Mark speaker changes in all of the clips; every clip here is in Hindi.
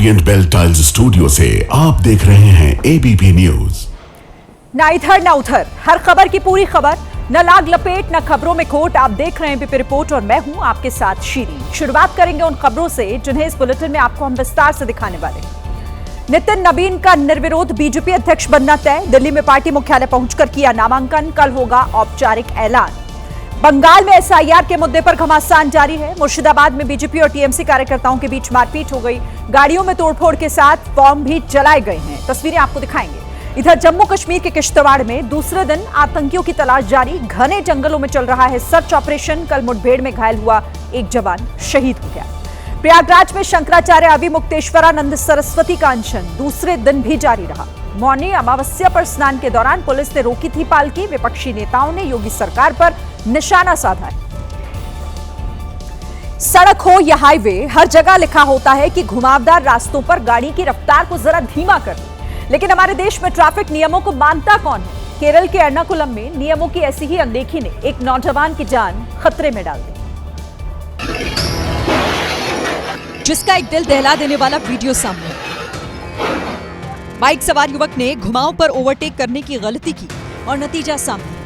Speaker 1: ओरिएंट बेल टाइल्स स्टूडियो से आप देख रहे हैं एबीपी न्यूज।
Speaker 2: ना इधर ना उधर, हर खबर की पूरी खबर, न लाग लपेट न खबरों में खोट। आप देख रहे हैं एबीपी रिपोर्ट और मैं हूं आपके साथ शीरी। शुरुआत करेंगे उन खबरों से जिन्हें इस बुलेटिन में आपको हम विस्तार से दिखाने वाले हैं। नितिन नवीन का निर्विरोध बीजेपी अध्यक्ष बनना तय। दिल्ली में पार्टी मुख्यालय पहुंचकर किया नामांकन, कल होगा औपचारिक ऐलान। बंगाल में एसआईआर के मुद्दे पर घमासान जारी है। मुर्शिदाबाद में बीजेपी और टीएमसी कार्यकर्ताओं के बीच मारपीट हो गई। गाड़ियों में तोड़फोड़ के साथ बम भी जलाए गए हैं। तस्वीरें आपको दिखाएंगे। इधर जम्मू कश्मीर के किश्तवाड़ में दूसरे दिन आतंकियों की तलाश जारी। घने जंगलों में चल रहा है सर्च ऑपरेशन। कल मुठभेड़ में घायल हुआ एक जवान शहीद हो गया। प्रयागराज में शंकराचार्य अभिमुक्तेश्वरानंद सरस्वती का अनशन दूसरे दिन भी जारी रहा। मौनी अमावस्या पर स्नान के दौरान पुलिस ने रोकी थी पालकी। विपक्षी नेताओं ने योगी सरकार पर निशाना साधा है। सड़क हो या हाईवे, हर जगह लिखा होता है कि घुमावदार रास्तों पर गाड़ी की रफ्तार को जरा धीमा कर, लेकिन हमारे देश में ट्रैफिक नियमों को मानता कौन है? केरल के एर्नाकुलम में नियमों की ऐसी ही अनदेखी ने एक नौजवान की जान खतरे में डाल दी, जिसका एक दिल दहला देने वाला वीडियो सामने। बाइक सवार युवक ने घुमाव पर ओवरटेक करने की गलती की और नतीजा सामने।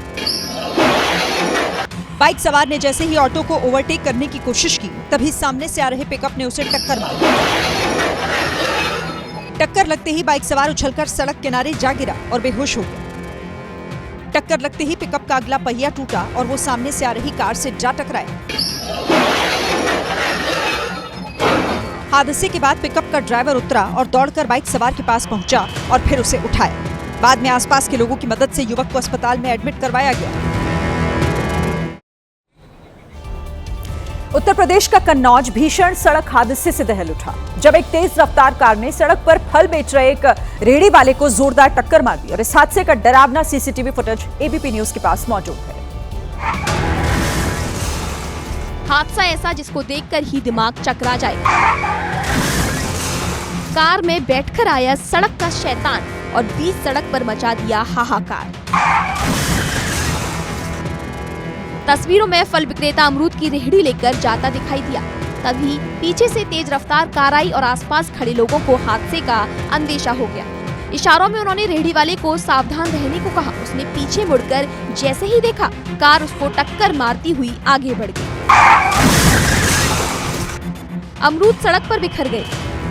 Speaker 2: बाइक सवार ने जैसे ही ऑटो को ओवरटेक करने की कोशिश की, तभी सामने से आ रहे पिकअप ने उसे टक्कर मारी। टक्कर लगते ही बाइक सवार उछलकर सड़क किनारे जा गिरा और बेहोश हो गया। टक्कर लगते ही पिकअप का अगला पहिया टूटा और वो सामने से आ रही कार से जा टकराया। हादसे के बाद पिकअप का ड्राइवर उतरा और दौड़कर बाइक सवार के पास पहुंचा और फिर उसे उठाया। बाद में आसपास के लोगों की मदद से युवक को अस्पताल में एडमिट करवाया गया। उत्तर प्रदेश का कन्नौज भीषण सड़क हादसे से दहल उठा, जब एक तेज रफ्तार कार ने सड़क पर फल बेच रहे एक रेहड़ी वाले को जोरदार टक्कर मार दी। और इस हादसे का डरावना सीसीटीवी फुटेज एबीपी न्यूज के पास मौजूद है।
Speaker 3: हादसा ऐसा जिसको देखकर ही दिमाग चकरा जाएगा। कार में बैठकर आया सड़क का शैतान और बीच सड़क पर मचा दिया हाहाकार। तस्वीरों में फल विक्रेता अमरूद की रेहड़ी लेकर जाता दिखाई दिया। तभी पीछे से तेज रफ्तार कार आई और आसपास खड़े लोगों को हादसे का अंदेशा हो गया। इशारों में उन्होंने रेहड़ी वाले को सावधान रहने को कहा। उसने पीछे मुड़कर जैसे ही देखा, कार उसको टक्कर मारती हुई आगे बढ़ गई। अमरूद सड़क पर बिखर गए।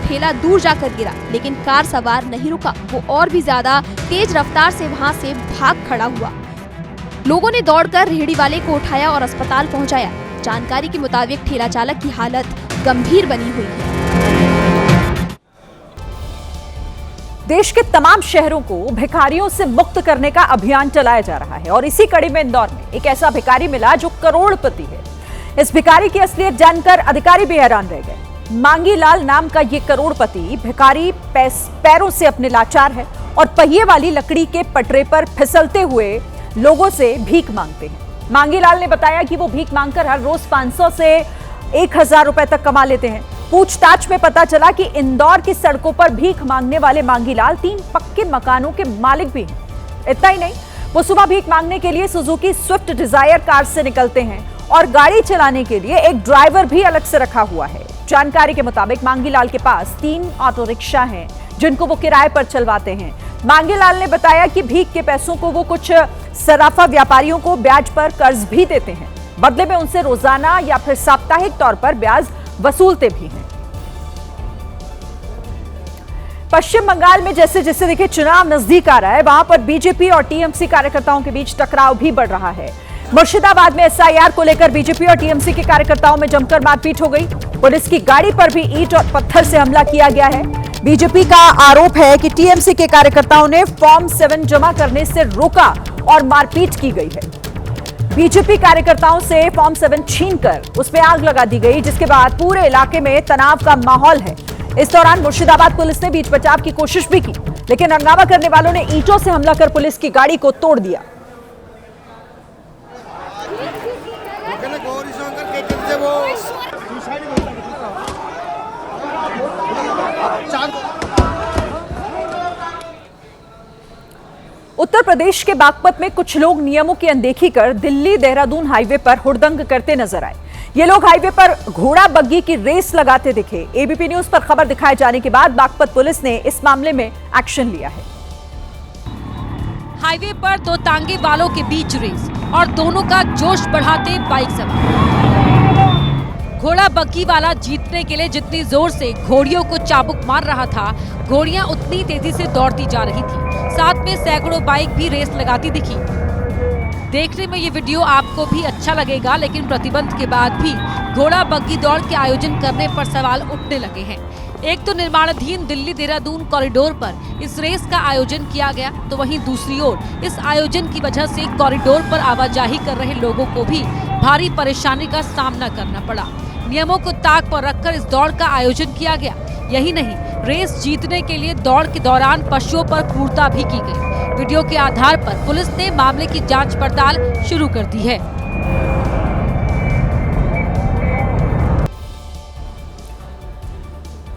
Speaker 3: ठेला दूर जाकर गिरा, लेकिन कार सवार नहीं रुका। वो और भी ज्यादा तेज रफ्तार से वहां से भाग खड़ा हुआ। लोगों ने दौड़कर रेहड़ी वाले को उठाया और अस्पताल पहुंचाया। जानकारी के मुताबिक ठेला चालक की हालत गंभीर बनी हुई है।
Speaker 2: देश के तमाम शहरों को भिखारियों से मुक्त करने का अभियान चलाया जा रहा है और इसी कड़ी में इंदौर में एक ऐसा भिखारी मिला जो करोड़पति है। इस भिखारी की असलियत जानकर अधिकारी भी हैरान रह गए। मांगी लाल नाम का ये करोड़पति भिखारी पैरों से अपने लाचार है और पहिए वाली लकड़ी के पटरे पर फिसलते हुए लोगों से भीख मांगते हैं। मांगीलाल ने बताया कि वो भीख मांगकर हर रोज 500 से 1000 रुपए तक कमा लेते हैं। पूछताछ में पता चला कि इंदौर की सड़कों पर भीख मांगने वाले मांगीलाल 3 पक्के मकानों के मालिक भी हैं। इतना ही नहीं, वो सुबह भीख मांगने के लिए सुजुकी स्विफ्ट डिजायर कार से निकलते हैं और गाड़ी चलाने के लिए एक ड्राइवर भी अलग से रखा हुआ है। जानकारी के मुताबिक मांगीलाल के पास 3 ऑटो रिक्शा हैं जिनको वो किराए पर चलवाते हैं। मांगीलाल ने बताया कि भीख के पैसों को वो कुछ सराफा व्यापारियों को ब्याज पर कर्ज भी देते हैं। बदले में उनसे रोजाना या फिर साप्ताहिक तौर पर ब्याज वसूलते भी हैं। पश्चिम बंगाल में जैसे जैसे देखिए चुनाव नजदीक आ रहा है, वहां पर बीजेपी और टीएमसी कार्यकर्ताओं के बीच टकराव भी बढ़ रहा है। मुर्शिदाबाद में एसआईआर को लेकर बीजेपी और टीएमसी के कार्यकर्ताओं में जमकर मारपीट हो गई। पुलिस की गाड़ी पर भी ईंट और पत्थर से हमला किया गया है। बीजेपी का आरोप है कि टीएमसी के कार्यकर्ताओं ने फॉर्म 7 जमा करने से रोका और मारपीट की गई है। बीजेपी कार्यकर्ताओं से फॉर्म 7 छीनकर उसमें आग लगा दी गई, जिसके बाद पूरे इलाके में तनाव का माहौल है। इस दौरान मुर्शिदाबाद पुलिस ने बीच बचाव की कोशिश भी की, लेकिन हंगामा करने वालों ने ईंटों से हमला कर पुलिस की गाड़ी को तोड़ दिया। उत्तर प्रदेश के बागपत में कुछ लोग नियमों की अनदेखी कर दिल्ली देहरादून हाईवे पर हुड़दंग करते नजर आए। ये लोग हाईवे पर घोड़ा बग्गी की रेस लगाते दिखे। एबीपी न्यूज पर खबर दिखाए जाने के बाद बागपत पुलिस ने इस मामले में एक्शन लिया है।
Speaker 4: हाईवे पर दो तांगे वालों के बीच रेस और दोनों का जोश बढ़ाते बाइक सवार। घोड़ा बग्गी वाला जीतने के लिए जितनी जोर से घोड़ियों को चाबुक मार रहा था, घोड़ियां उतनी तेजी से दौड़ती जा रही थी। साथ में सैकड़ों बाइक भी रेस लगाती दिखी। देखने में ये वीडियो आपको भी अच्छा लगेगा, लेकिन प्रतिबंध के बाद भी घोड़ा बग्गी दौड़ के आयोजन करने पर सवाल उठने लगे हैं। एक तो निर्माणाधीन दिल्ली देहरादून कॉरिडोर पर इस रेस का आयोजन किया गया, तो वहीं दूसरी ओर इस आयोजन की वजह से कॉरिडोर पर आवाजाही कर रहे लोगों को भी भारी परेशानी का सामना करना पड़ा। नियमों को ताक पर रखकर इस दौड़ का आयोजन किया गया। यही नहीं, रेस जीतने के लिए दौड़ के दौरान पशुओं पर क्रूरता भी की गई। वीडियो के आधार पर पुलिस ने मामले की जांच पड़ताल शुरू कर दी है।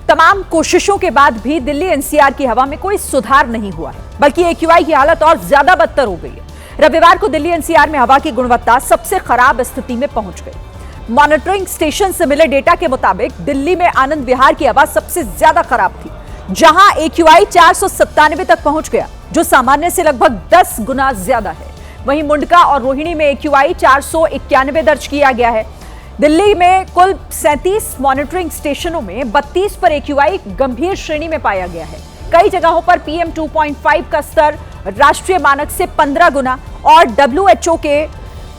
Speaker 2: तमाम कोशिशों के बाद भी दिल्ली एनसीआर की हवा में कोई सुधार नहीं हुआ है, बल्कि एक्यूआई की हालत और ज्यादा बदतर हो गई है। रविवार को दिल्ली एनसीआर में हवा की गुणवत्ता सबसे खराब स्थिति में पहुंच गई। मॉनिटरिंग स्टेशन से मिले डेटा के मुताबिक दिल्ली में आनंद विहार की हवा सबसे ज्यादा खराब थी, जहां एक्यूआई 497 तक पहुंच गया, जो सामान्य से लगभग 10 गुना ज्यादा है। वहीं मुंडका और रोहिणी में एक्यूआई 491 दर्ज किया गया है। दिल्ली में कुल 37 मॉनिटरिंग स्टेशनों में 32 पर एक्यूआई गंभीर श्रेणी में पाया गया है। कई जगहों पर PM 2.5 का स्तर राष्ट्रीय मानक से 15 गुना और WHO के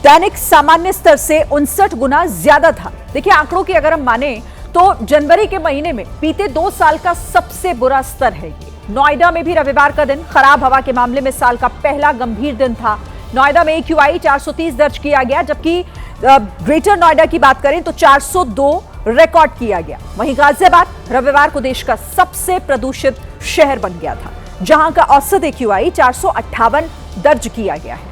Speaker 2: दैनिक सामान्य स्तर से 59 गुना ज्यादा था। देखिए, आंकड़ों की अगर हम माने तो जनवरी के महीने में बीते 2 साल का सबसे बुरा स्तर है ये। नोएडा में भी रविवार का दिन खराब हवा के मामले में साल का पहला गंभीर दिन था। नोएडा में एक्यूआई 430 दर्ज किया गया, जबकि ग्रेटर नोएडा की बात करें तो 402 रिकॉर्ड किया गया। वहीं गाजियाबाद रविवार को देश का सबसे प्रदूषित शहर बन गया था, जहां का औसत एक्यूआई 458 दर्ज किया गया है।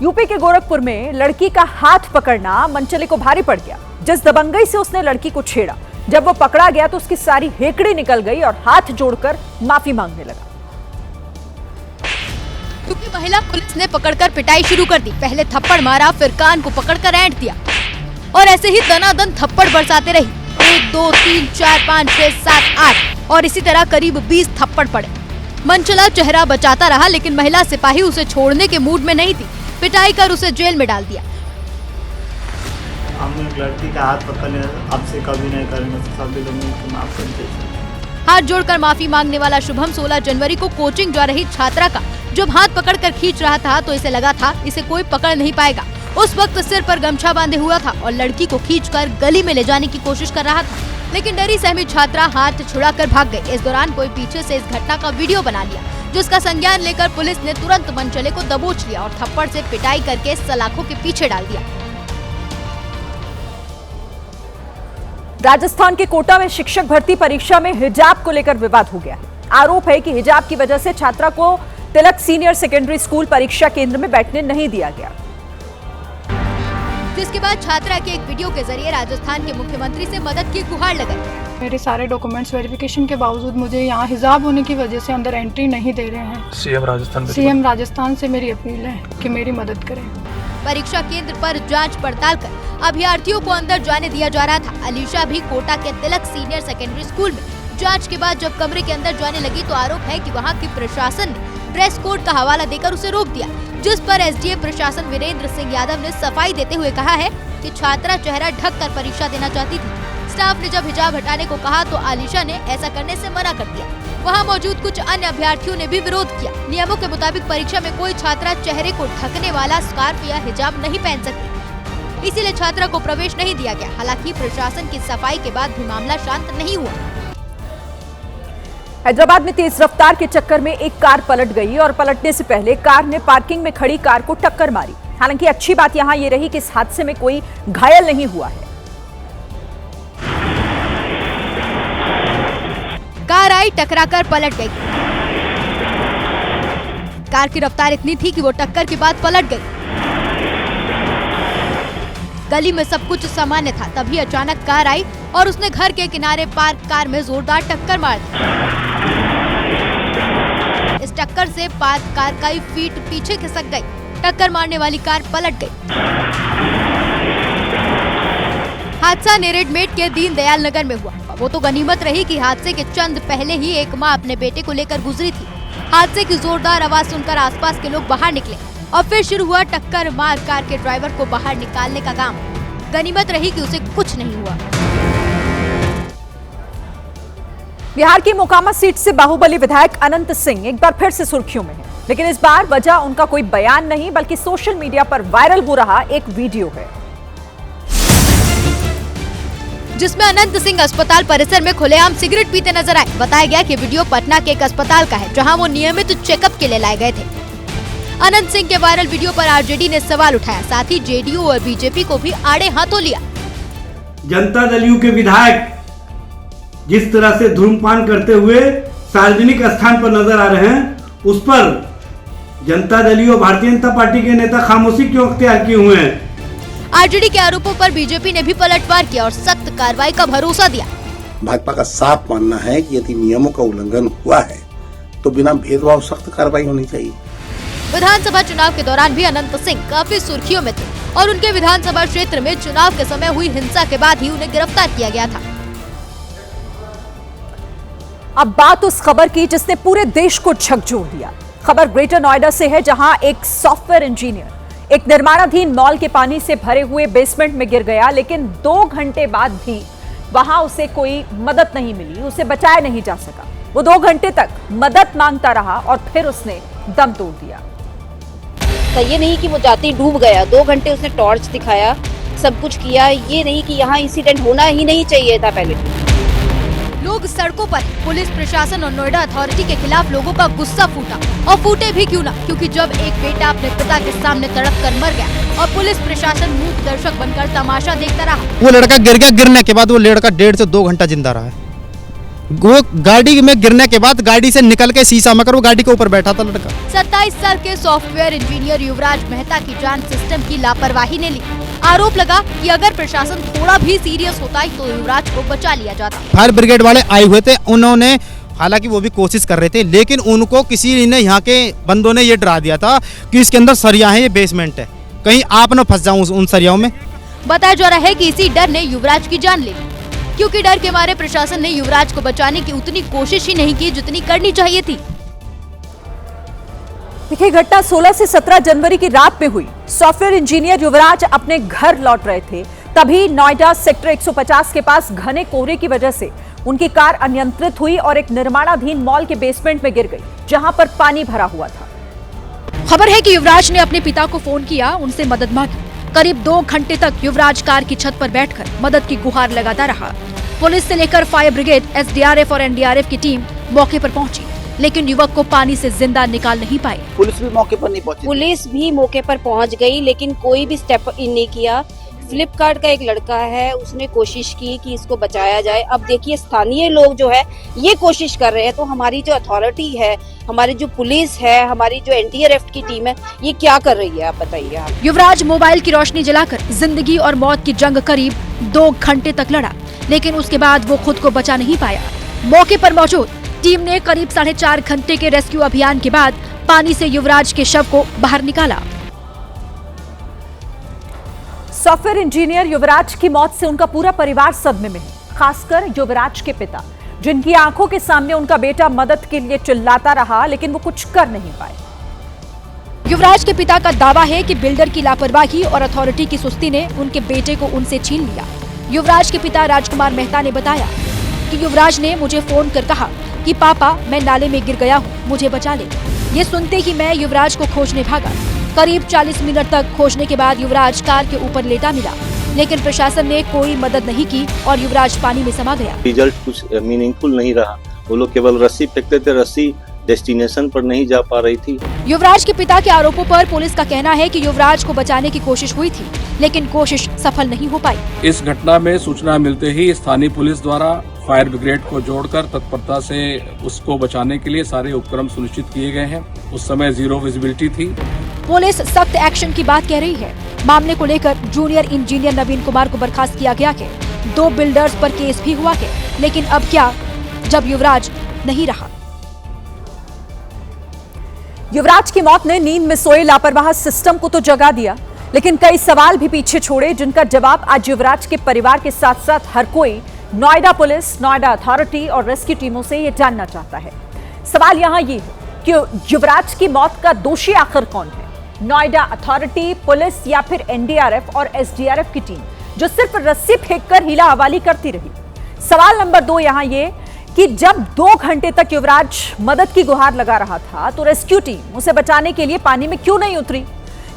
Speaker 2: यूपी के गोरखपुर में लड़की का हाथ पकड़ना मनचले को भारी पड़ गया। जिस दबंगई से उसने लड़की को छेड़ा, जब वो पकड़ा गया तो उसकी सारी हेकड़ी निकल गई और हाथ जोड़कर माफी मांगने लगा।
Speaker 3: क्योंकि महिला पुलिस ने पकड़कर पिटाई शुरू कर दी। पहले थप्पड़ मारा, फिर कान को पकड़कर ऐंठ दिया और ऐसे ही दनादन थप्पड़ बरसाते रही। 1 2 3 4 5 6 7 8 और इसी तरह करीब 20 थप्पड़ पड़े। मनचला चेहरा बचाता रहा, लेकिन महिला सिपाही उसे छोड़ने के मूड में नहीं थी। पिटाई कर उसे जेल में डाल दिया।
Speaker 5: हमने लड़की का हाथ पकड़ लिया, अब से कभी नहीं करेंगे, सभी लोगों को माफ कर दीजिए।
Speaker 3: हाथ जोड़कर माफी मांगने वाला शुभम 16 जनवरी को कोचिंग जा रही छात्रा का जब हाथ पकड़कर खींच रहा था तो इसे लगा था इसे कोई पकड़ नहीं पाएगा। उस वक्त सिर पर गमछा बांधे हुआ था और लड़की को खींचकर गली में ले जाने की कोशिश कर रहा था, लेकिन डरी सहमी छात्रा हाथ छुड़ाकर भाग गई। इस दौरान कोई पीछे से इस घटना का वीडियो बना लिया, जिसका संज्ञान लेकर पुलिस ने तुरंत मनचले को दबोच लिया और थप्पड़ से पिटाई करके सलाखों के पीछे डाल दिया।
Speaker 2: राजस्थान के कोटा में शिक्षक भर्ती परीक्षा में हिजाब को लेकर विवाद हो गया है। आरोप है कि हिजाब की वजह से छात्रा को तिलक सीनियर सेकेंडरी स्कूल परीक्षा केंद्र में बैठने नहीं दिया गया,
Speaker 3: जिसके बाद छात्रा के एक वीडियो के जरिए राजस्थान के मुख्यमंत्री से मदद की गुहार लगाई।
Speaker 6: मेरे सारे डॉक्यूमेंट्स वेरिफिकेशन के बावजूद मुझे यहाँ हिजाब होने की वजह से अंदर एंट्री नहीं दे रहे हैं। सीएम राजस्थान से मेरी अपील है कि मेरी मदद करें।
Speaker 3: परीक्षा केंद्र पर जांच पड़ताल कर अभ्यर्थियों को अंदर जाने दिया जा रहा था। अलीशा भी कोटा के तिलक सीनियर सेकेंडरी स्कूल में जांच के बाद जब कमरे के अंदर जाने लगी तो आरोप है कि वहां की प्रशासन ने ड्रेस कोड का हवाला देकर उसे रोक दिया, जिस पर एसडीएम प्रशासन वीरेंद्र सिंह यादव ने सफाई देते हुए कहा है कि छात्रा चेहरा ढककर परीक्षा देना चाहती थी। स्टाफ ने जब हिजाब हटाने को कहा तो आलिशा ने ऐसा करने से मना कर दिया। वहां मौजूद कुछ अन्य अभ्यर्थियों ने भी विरोध किया। नियमों के मुताबिक परीक्षा में कोई छात्रा चेहरे को ढकने वाला स्कार्फ या हिजाब नहीं पहन सकती, इसीलिए छात्रा को प्रवेश नहीं दिया गया। हालांकि प्रशासन की सफाई के बाद भी मामला शांत नहीं हुआ।
Speaker 2: हैदराबाद में तेज रफ्तार के चक्कर में एक कार पलट गई और पलटने से पहले कार ने पार्किंग में खड़ी कार को टक्कर मारी। हालांकि अच्छी बात यहां यह रही कि इस हादसे में कोई घायल नहीं हुआ है।
Speaker 3: कार आई, टकराकर पलट गई। कार की रफ्तार इतनी थी कि वो टक्कर के बाद पलट गई। गली में सब कुछ सामान्य था, तभी अचानक कार आई और उसने घर के किनारे पार्क कार में जोरदार टक्कर मार दी। इस टक्कर से पार्क कार कई फीट पीछे खिसक गई। टक्कर मारने वाली कार पलट गई। हादसा नेरेडमेट के दीनदयाल नगर में हुआ। वो तो गनीमत रही कि हादसे के चंद पहले ही एक मां अपने बेटे को लेकर गुजरी थी। हादसे की जोरदार आवाज सुनकर आसपास के लोग बाहर निकले और फिर शुरू हुआ टक्कर मार कार के ड्राइवर को बाहर निकालने का काम। गनीमत रही कि उसे कुछ नहीं हुआ।
Speaker 2: बिहार की मोकामा सीट से बाहुबली विधायक अनंत सिंह एक बार फिर से सुर्खियों में है, लेकिन इस बार वजह उनका कोई बयान नहीं बल्कि सोशल मीडिया पर वायरल हो रहा एक वीडियो है,
Speaker 3: जिसमें अनंत सिंह अस्पताल परिसर में खुलेआम सिगरेट पीते नजर आए। बताया गया कि वीडियो पटना के एक अस्पताल का है, जहां वो नियमित चेकअप के लिए लाए गए थे। अनंत सिंह के वायरल वीडियो पर आरजेडी ने सवाल उठाया, साथ ही जेडीयू और बीजेपी को भी आड़े हाथों लिया।
Speaker 7: जनता दल यू के विधायक जिस तरह से धूम्रपान करते हुए सार्वजनिक स्थान पर नजर आ रहे हैं, उस पर जनता दल यू और भारतीय जनता पार्टी के नेता खामोशी क्यों अख्तियार किए हुए हैं?
Speaker 3: आरजेडी के आरोपों पर बीजेपी ने भी पलटवार किया और सख्त कार्रवाई का भरोसा दिया।
Speaker 8: भाजपा का साफ मानना है कि यदि नियमों का उल्लंघन हुआ है तो बिना भेदभाव सख्त कार्रवाई होनी चाहिए।
Speaker 3: विधानसभा चुनाव के दौरान भी अनंत सिंह काफी सुर्खियों में थे और उनके विधानसभा क्षेत्र में चुनाव के समय हुई हिंसा के बाद ही उन्हें गिरफ्तार किया गया था।
Speaker 2: अब बात उस खबर की जिसने पूरे देश को झकझोर दिया। खबर ग्रेटर नोएडा से है, जहां एक सॉफ्टवेयर इंजीनियर एक निर्माणाधीन मॉल के पानी से भरे हुए बेसमेंट में गिर गया, लेकिन 2 घंटे बाद भी वहां उसे कोई मदद नहीं मिली, उसे बचाया नहीं जा सका। वो 2 घंटे तक मदद मांगता रहा और फिर उसने दम तोड़ दिया।
Speaker 9: ये नहीं कि वो जाते ही डूब गया, 2 घंटे उसने टॉर्च दिखाया, सब कुछ किया। ये नहीं कि यहाँ इंसिडेंट होना ही नहीं चाहिए था पहले।
Speaker 3: लोग सड़कों पर पुलिस प्रशासन और नोएडा अथॉरिटी के खिलाफ लोगों का गुस्सा फूटा, और फूटे भी क्यों ना, क्योंकि जब एक बेटा अपने पिता के सामने तड़प कर मर गया और पुलिस प्रशासन मूक दर्शक बनकर तमाशा देखता रहा।
Speaker 10: वो लड़का गिर गया, गिरने के बाद वो लड़का 1.5 से 2 घंटा जिंदा रहा है। वो गाड़ी में गिरने के बाद गाड़ी से निकल के शीशा में कर वो गाड़ी के ऊपर बैठा था लड़का।
Speaker 3: 27 साल के सॉफ्टवेयर इंजीनियर युवराज मेहता की जान सिस्टम की लापरवाही ने ली। आरोप लगा कि अगर प्रशासन थोड़ा भी सीरियस होता तो युवराज को बचा लिया जाता।
Speaker 10: फायर ब्रिगेड वाले आए हुए थे, उन्होंने हालांकि वो भी कोशिश कर रहे थे, लेकिन उनको किसी ने यहाँ के बंदों ने ये डरा दिया था कि इसके अंदर सरिया है, ये बेसमेंट है, कहीं आप न फंस जाऊं उन सरियाओं में।
Speaker 3: बताया जा रहा है कि इसी डर ने युवराज की जान ली, क्योंकि डर के मारे प्रशासन ने युवराज को बचाने की उतनी कोशिश ही नहीं की जितनी करनी चाहिए थी।
Speaker 2: देखिए, घटना 16 से 17 जनवरी की रात में हुई। सॉफ्टवेयर इंजीनियर युवराज अपने घर लौट रहे थे, तभी नोएडा सेक्टर 150 के पास घने कोहरे की वजह से उनकी कार अनियंत्रित हुई और एक निर्माणाधीन मॉल के बेसमेंट में गिर गई, जहां पर पानी भरा हुआ था।
Speaker 11: खबर है कि युवराज ने अपने पिता को फोन किया, उनसे मदद मांगी। करीब 2 घंटे तक युवराज कार की छत पर बैठकर मदद की गुहार लगाता रहा। पुलिस से लेकर फायर ब्रिगेड, एसडीआरएफ और एनडीआरएफ की टीम मौके पर पहुंची, लेकिन युवक को पानी से जिंदा निकाल नहीं पाई।
Speaker 8: पुलिस भी मौके पर नहीं पहुंची।
Speaker 9: पुलिस भी मौके पर पहुंच गई, लेकिन कोई भी स्टेप इन नहीं किया। फ्लिपकार्ट का एक लड़का है, उसने कोशिश की कि इसको बचाया जाए। अब देखिए, स्थानीय लोग जो है ये कोशिश कर रहे हैं, तो हमारी जो अथॉरिटी है, हमारी जो पुलिस है, हमारी जो एनडीआरएफ की टीम है, ये क्या कर रही है, आप बताइए आप।
Speaker 11: युवराज मोबाइल की रोशनी जलाकर जिंदगी और मौत की जंग करीब 2 घंटे तक लड़ा, लेकिन उसके बाद वो खुद को बचा नहीं पाया। मौके पर मौजूद टीम ने करीब 4.5 घंटे के रेस्क्यू अभियान के बाद पानी से युवराज के शव को बाहर निकाला।
Speaker 2: सॉफ्टवेयर इंजीनियर युवराज की मौत से उनका पूरा परिवार सदमे में है, खासकर युवराज के पिता, जिनकी आंखों के सामने उनका बेटा मदद के लिए चिल्लाता रहा, लेकिन वो कुछ कर नहीं पाए।
Speaker 11: युवराज के पिता का दावा है कि बिल्डर की लापरवाही और अथॉरिटी की सुस्ती ने उनके बेटे को उनसे छीन लिया। युवराज के पिता राजकुमार मेहता ने बताया कि युवराज ने मुझे फोन कर कहा कि पापा, मैं नाले में गिर गया हूँ, मुझे बचा ले। ये सुनते ही मैं युवराज को खोजने भागा। करीब 40 मिनट तक खोजने के बाद युवराज कार के ऊपर लेटा मिला, लेकिन प्रशासन ने कोई मदद नहीं की और युवराज पानी में समा गया।
Speaker 12: रिजल्ट कुछ मीनिंगफुल नहीं रहा। वो लोग केवल रस्सी फेंकते थे, रस्सी डेस्टिनेशन पर नहीं जा पा रही थी।
Speaker 11: युवराज के पिता के आरोपों पर पुलिस का कहना है कि युवराज को बचाने की कोशिश हुई थी, लेकिन कोशिश सफल नहीं हो पाई।
Speaker 13: इस घटना में सूचना मिलते ही स्थानीय पुलिस द्वारा फायर ब्रिगेड को जोड़कर तत्परता से उसको बचाने के लिए सारे उपक्रम सुनिश्चित किए गए हैं। उस समय 0 विजिबिलिटी थी।
Speaker 11: पुलिस सख्त एक्शन की बात कह रही है। मामले को लेकर जूनियर इंजीनियर नवीन कुमार को बर्खास्त किया गया है। 2 बिल्डर्स पर केस भी हुआ है, लेकिन अब क्या, जब युवराज नहीं रहा।
Speaker 2: युवराज की मौत ने नींद में सोए लापरवाह सिस्टम को तो जगा दिया, लेकिन कई सवाल भी पीछे छोड़े, जिनका जवाब आज युवराज के परिवार के साथ साथ हर कोई नोएडा पुलिस, नोएडा अथॉरिटी और रेस्क्यू टीमों से यह जानना चाहता है। सवाल यहां ये है कि युवराज की मौत का दोषी आखिर कौन है? नोएडा अथॉरिटी, पुलिस या फिर एनडीआरएफ और एसडीआरएफ की टीम जो सिर्फ रस्सी फेंककर हीला हवाली करती रही? सवाल नंबर 2 यहां ये कि जब 2 घंटे तक युवराज मदद की गुहार लगा रहा था तो रेस्क्यू टीम उसे बचाने के लिए पानी में क्यों नहीं उतरी?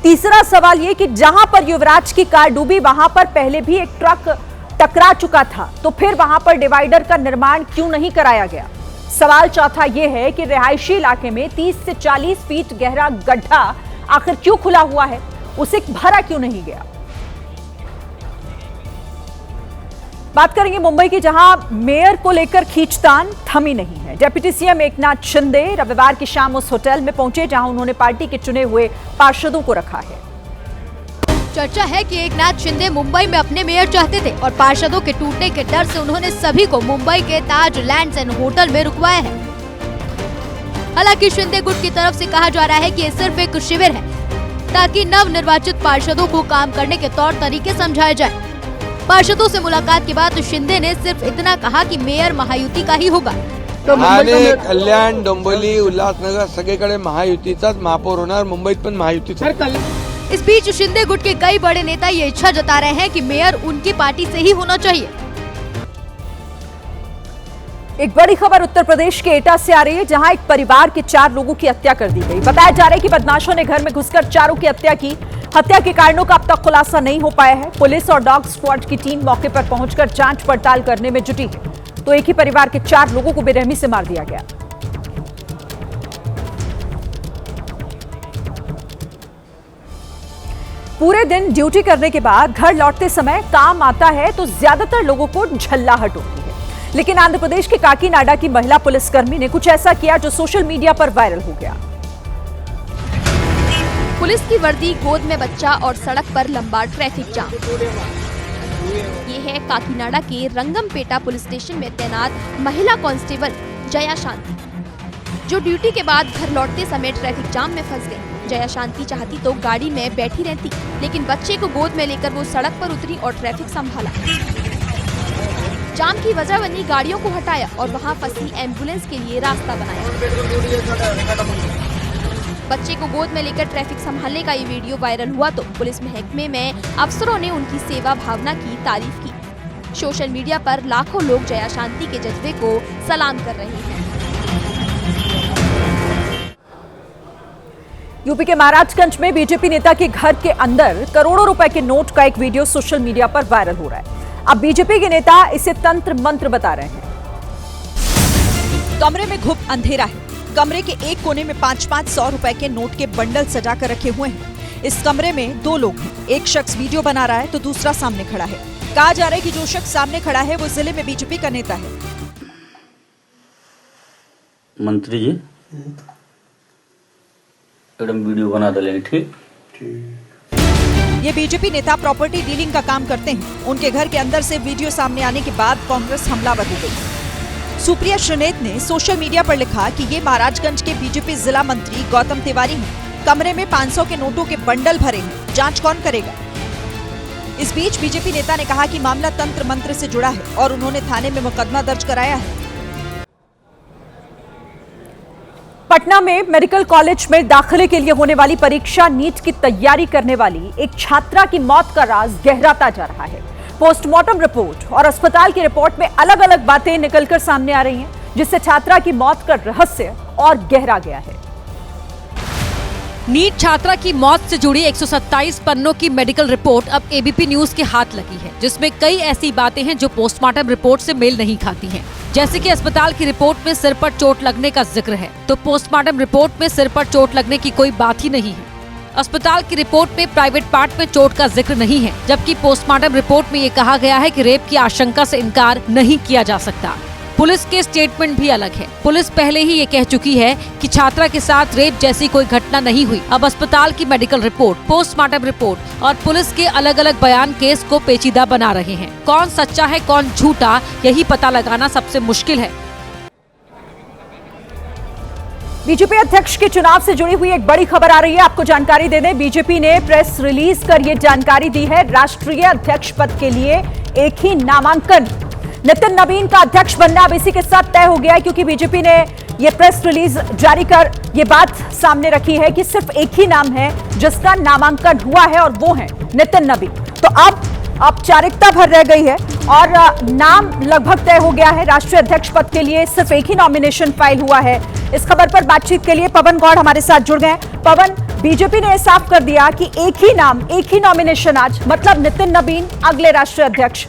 Speaker 2: तीसरा सवाल यह कि जहां पर युवराज की कार डूबी वहां पर पहले भी एक ट्रक टकरा चुका था, तो फिर वहां पर डिवाइडर का निर्माण क्यों नहीं कराया गया? सवाल चौथा यह है कि रिहायशी इलाके में 30 से 40 फीट गहरा गड्ढा आखिर क्यों खुला हुआ है, उसे भरा क्यों नहीं गया? बात करेंगे मुंबई की, जहां मेयर को लेकर खींचतान थमी नहीं है। डिप्टी सीएम एकनाथ शिंदे रविवार की शाम उस होटल में पहुंचे जहां उन्होंने पार्टी के चुने हुए पार्षदों को रखा है।
Speaker 11: चर्चा है कि एकनाथ शिंदे मुंबई में अपने मेयर चाहते थे और पार्षदों के टूटने के डर से उन्होंने सभी को मुंबई के ताज लैंड्स एंड होटल में रुकवाया है। हालांकि शिंदे गुट की तरफ से कहा जा रहा है कि ये सिर्फ एक शिविर है ताकि नव निर्वाचित पार्षदों को काम करने के तौर तरीके समझाए जाए। पार्षदों से मुलाकात के बाद शिंदे ने सिर्फ इतना कहा कि मेयर महायुति का ही होगा।
Speaker 14: कल्याण, डोंबिवली, उल्हासनगर सगळीकडे महायुतीचाच महापौर होणार, मुंबईत पण महायुतीचा।
Speaker 11: इस बीच शिंदे गुट के कई बड़े नेता ये इच्छा जता रहे हैं कि मेयर उनकी पार्टी से ही होना चाहिए।
Speaker 2: एक बड़ी खबर उत्तर प्रदेश के एटा से आ रही है, जहां एक परिवार के 4 लोगों की हत्या कर दी गई। बताया जा रहा है कि बदमाशों ने घर में घुसकर 4 की हत्या की। हत्या के कारणों का अब तक खुलासा नहीं हो पाया है। पुलिस और डॉग स्क्वाड की टीम मौके पर पहुंचकर जांच पड़ताल करने में जुटी है। तो एक ही परिवार के 4 लोगों को बेरहमी से मार दिया गया। पूरे दिन ड्यूटी करने के बाद घर लौटते समय काम आता है तो ज्यादातर लोगों को झल्लाहट होती है, लेकिन आंध्र प्रदेश के काकीनाडा की महिला पुलिसकर्मी ने कुछ ऐसा किया जो सोशल मीडिया पर वायरल हो गया।
Speaker 3: पुलिस की वर्दी, गोद में बच्चा और सड़क पर लंबा ट्रैफिक जाम। ये है काकीनाडा के रंगमपेटा पुलिस स्टेशन में तैनात महिला कांस्टेबल जया शांति, जो ड्यूटी के बाद घर लौटते समय ट्रैफिक जाम में फंस गई। जया शांति चाहती तो गाड़ी में बैठी रहती, लेकिन बच्चे को गोद में लेकर वो सड़क पर उतरी और ट्रैफिक संभाला। जाम की वजह बनी गाड़ियों को हटाया और वहां फंसी एम्बुलेंस के लिए रास्ता बनाया। बच्चे को गोद में लेकर ट्रैफिक संभालने का ये वीडियो वायरल हुआ तो पुलिस महकमे में अफसरों ने उनकी सेवा भावना की तारीफ की। सोशल मीडिया पर लाखों लोग जया शांति के जज्बे को सलाम कर रहे हैं।
Speaker 2: यूपी के महाराजगंज में बीजेपी नेता के घर के अंदर करोड़ों रुपए के नोट का एक वीडियो सोशल मीडिया पर वायरल हो रहा है। अब बीजेपी के नेता इसे तंत्र मंत्र बता रहे हैं।
Speaker 15: कमरे में घुप अंधेरा है। कमरे के एक कोने में 500-500 रुपए के नोट के बंडल सजा कर रखे हुए हैं। इस कमरे में 2 लोग हैं। एक शख्स वीडियो बना रहा है तो दूसरा सामने खड़ा है। कहा जा रहा है कि जो शख्स सामने खड़ा है वो जिले में बीजेपी का नेता है।
Speaker 16: मंत्री जी एकदम वीडियो बना डालेंगे, ठीक।
Speaker 15: ये बीजेपी नेता प्रॉपर्टी डीलिंग का काम करते हैं। उनके घर के अंदर से वीडियो सामने आने के बाद कांग्रेस हमलावर हो गई। सुप्रिया श्रीनेत ने सोशल मीडिया पर लिखा कि ये महाराजगंज के बीजेपी जिला मंत्री गौतम तिवारी हैं। कमरे में 500 के नोटों के बंडल भरे हैं। जांच कौन करेगा? इस बीच बीजेपी नेता ने कहा कि मामला तंत्र मंत्र से जुड़ा है और उन्होंने थाने में मुकदमा दर्ज कराया है।
Speaker 2: पटना में मेडिकल कॉलेज में दाखिले के लिए होने वाली परीक्षा नीट की तैयारी करने वाली एक छात्रा की मौत का राज गहराता जा रहा है। पोस्टमार्टम रिपोर्ट और अस्पताल की रिपोर्ट में अलग अलग बातें निकलकर सामने आ रही हैं, जिससे छात्रा की मौत का रहस्य और गहरा गया है।
Speaker 4: नीट छात्रा की मौत से जुड़ी 127 पन्नों की मेडिकल रिपोर्ट अब एबीपी न्यूज के हाथ लगी है, जिसमें कई ऐसी बातें हैं जो पोस्टमार्टम रिपोर्ट से मेल नहीं खाती हैं। जैसे कि अस्पताल की रिपोर्ट में सिर पर चोट लगने का जिक्र है, तो पोस्टमार्टम रिपोर्ट में सिर पर चोट लगने की कोई बात ही नहीं है। अस्पताल की रिपोर्ट में प्राइवेट पार्ट में चोट का जिक्र नहीं है, जबकि पोस्टमार्टम रिपोर्ट में ये कहा गया है कि रेप की आशंका से इनकार नहीं किया जा सकता। पुलिस के स्टेटमेंट भी अलग है। पुलिस पहले ही ये कह चुकी है कि छात्रा के साथ रेप जैसी कोई घटना नहीं हुई। अब अस्पताल की मेडिकल रिपोर्ट, पोस्टमार्टम रिपोर्ट और पुलिस के अलग अलग बयान केस को पेचीदा बना रहे हैं। कौन सच्चा है कौन झूठा, यही पता लगाना सबसे मुश्किल है।
Speaker 2: बीजेपी अध्यक्ष के चुनाव से जुड़ी हुई एक बड़ी खबर आ रही है, आपको जानकारी दे दें। बीजेपी ने प्रेस रिलीज कर यह जानकारी दी है, राष्ट्रीय अध्यक्ष पद के लिए एक ही नामांकन। नितिन नवीन का अध्यक्ष बनना अब इसी के साथ तय हो गया है, क्योंकि बीजेपी ने यह प्रेस रिलीज जारी कर यह बात सामने रखी है कि सिर्फ एक ही नाम है जिसका नामांकन हुआ है और वो है नितिन नवीन। तो अब औपचारिकता भर रह गई है और नाम लगभग तय हो गया है। राष्ट्रीय अध्यक्ष पद के लिए सिर्फ एक ही नॉमिनेशन फाइल हुआ है। इस खबर पर बातचीत के लिए पवन गौड़ हमारे साथ जुड़ गए। पवन, बीजेपी ने साफ कर दिया कि एक ही नाम, एक ही नॉमिनेशन आज, मतलब नितिन नवीन अगले राष्ट्रीय अध्यक्ष।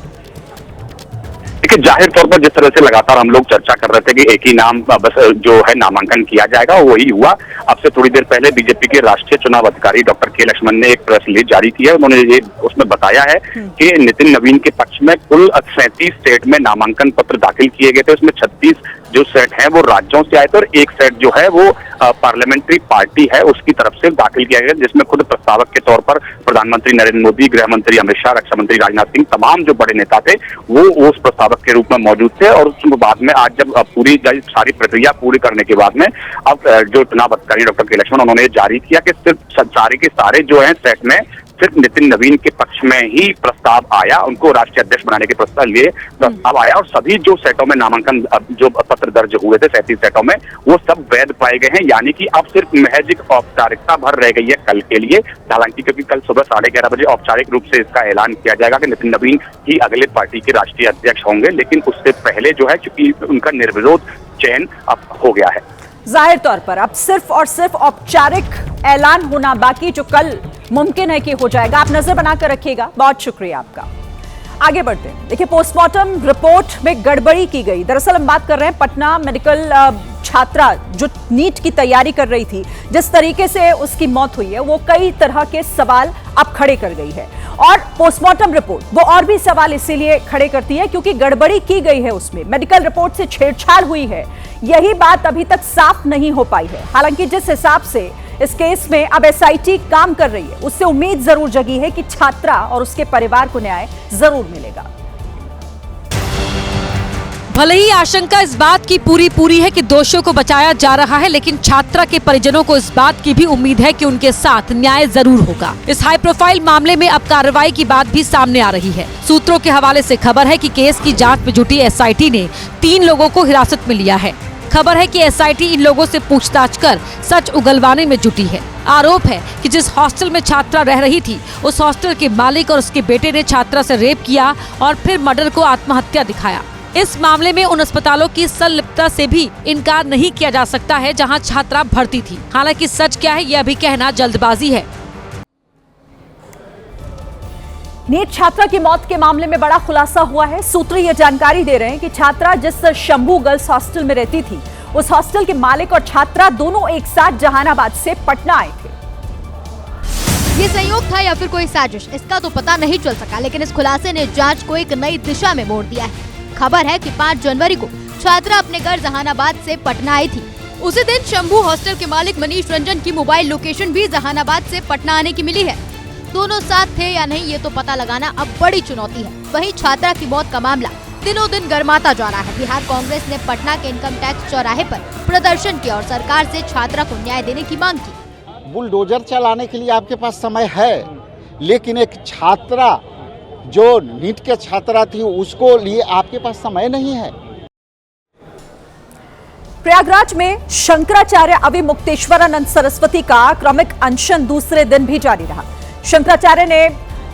Speaker 17: देखिए, जाहिर तौर पर जिस तरह से लगातार हम लोग चर्चा कर रहे थे कि एक ही नाम बस जो है नामांकन किया जाएगा, वही हुआ। अब से थोड़ी देर पहले बीजेपी के राष्ट्रीय चुनाव अधिकारी डॉक्टर के लक्ष्मण ने एक प्रेस रिलीज जारी की है। उन्होंने ये उसमें बताया है कि नितिन नवीन के पक्ष में कुल 37 सेट में नामांकन पत्र दाखिल किए गए थे। उसमें 36 जो सेट हैं वो राज्यों से आए थे और एक सेट जो है वो पार्लियामेंट्री पार्टी है उसकी तरफ से दाखिल किया गया, जिसमें खुद प्रस्तावक के तौर पर प्रधानमंत्री नरेंद्र मोदी, गृह मंत्री अमित शाह, रक्षा मंत्री राजनाथ सिंह, तमाम जो बड़े नेता थे वो उस प्रस्तावक के रूप में मौजूद थे। और उसके बाद में आज जब पूरी सारी प्रक्रिया पूरी करने के बाद में अब जो चुनाव अधिकारी डॉक्टर के लक्ष्मण, उन्होंने जारी किया कि सिर्फ सारे के सारे जो है सेट में सिर्फ नितिन नवीन के पक्ष में ही प्रस्ताव आया, उनको राष्ट्रीय अध्यक्ष बनाने के प्रस्ताव आया और सभी जो सेटों में नामांकन जो पत्र दर्ज हुए थे 37 सेटों में, वो सब वैध पाए गए हैं। यानी कि अब सिर्फ महज एक औपचारिकता भर रह गई है कल के लिए। हालांकि क्योंकि कल सुबह 11:30 बजे औपचारिक रूप से इसका ऐलान किया जाएगा कि नितिन नवीन ही अगले पार्टी के राष्ट्रीय अध्यक्ष होंगे, लेकिन उससे पहले जो है क्योंकि उनका निर्विरोध चयन अब हो गया है।
Speaker 2: जाहिर तौर पर अब सिर्फ और सिर्फ औपचारिक ऐलान होना बाकी, जो कल मुमकिन है कि हो जाएगा। आप नजर बनाकर रखिएगा। बहुत शुक्रिया आपका। आगे बढ़ते हैं। देखिए, पोस्टमार्टम रिपोर्ट में गड़बड़ी की गई। दरअसल हम बात कर रहे हैं पटना मेडिकल छात्रा जो नीट की तैयारी कर रही थी, जिस तरीके से उसकी मौत हुई है वो कई तरह के सवाल अब खड़े कर गई है। और पोस्टमार्टम रिपोर्ट वो और भी सवाल इसीलिए खड़े करती है क्योंकि गड़बड़ी की गई है उसमें, मेडिकल रिपोर्ट से छेड़छाड़ हुई है। यही बात अभी तक साफ नहीं हो पाई है। हालांकि जिस हिसाब से इस केस में अब एसआईटी काम कर रही है, उससे उम्मीद जरूर जगी है कि छात्रा और उसके परिवार को न्याय जरूर मिलेगा।
Speaker 4: भले ही आशंका इस बात की पूरी है कि दोषियों को बचाया जा रहा है, लेकिन छात्रा के परिजनों को इस बात की भी उम्मीद है कि उनके साथ न्याय जरूर होगा। इस हाई प्रोफाइल मामले में अब कार्रवाई की बात भी सामने आ रही है। सूत्रों के हवाले से खबर है कि केस की जांच में जुटी एसआईटी ने 3 लोगों को हिरासत में लिया है। खबर है कि एसआईटी इन लोगों से पूछताछ कर सच उगलवाने में जुटी है। आरोप है कि जिस हॉस्टल में छात्रा रह रही थी, उस हॉस्टल के मालिक और उसके बेटे ने छात्रा से रेप किया और फिर मर्डर को आत्महत्या दिखाया। इस मामले में उन अस्पतालों की संलिप्तता से भी इनकार नहीं किया जा सकता है जहां छात्रा भर्ती थी। हालांकि सच क्या है यह अभी कहना जल्दबाजी है।
Speaker 2: नीट छात्रा की मौत के मामले में बड़ा खुलासा हुआ है। सूत्र ये जानकारी दे रहे हैं कि छात्रा जिस शंभू गर्ल्स हॉस्टल में रहती थी, उस हॉस्टल के मालिक और छात्रा दोनों एक साथ जहानाबाद से पटना आए थे।
Speaker 3: ये संयोग था या फिर कोई साजिश, इसका तो पता नहीं चल सका, लेकिन इस खुलासे ने जांच को एक नई दिशा में मोड़ दिया है। खबर है कि 5 जनवरी को छात्रा अपने घर जहानाबाद से पटना आई थी। उसी दिन शंभू हॉस्टल के मालिक मनीष रंजन की मोबाइल लोकेशन भी जहानाबाद से पटना आने की मिली है। दोनों साथ थे या नहीं ये तो पता लगाना अब बड़ी चुनौती है। वहीं छात्रा की मौत का मामला दिनों दिन गर्माता जा रहा है। बिहार कांग्रेस ने पटना के इनकम टैक्स चौराहे पर प्रदर्शन किया और सरकार से छात्रा को न्याय देने की मांग की।
Speaker 18: बुलडोजर चलाने के लिए आपके पास समय है, लेकिन एक छात्रा जो नीट के छात्रा थी उसको लिए आपके पास समय नहीं है।
Speaker 2: प्रयागराज में शंकराचार्य अविमुक्तेश्वरानंद सरस्वती का क्रमिक अनशन दूसरे दिन भी जारी रहा। शंकराचार्य ने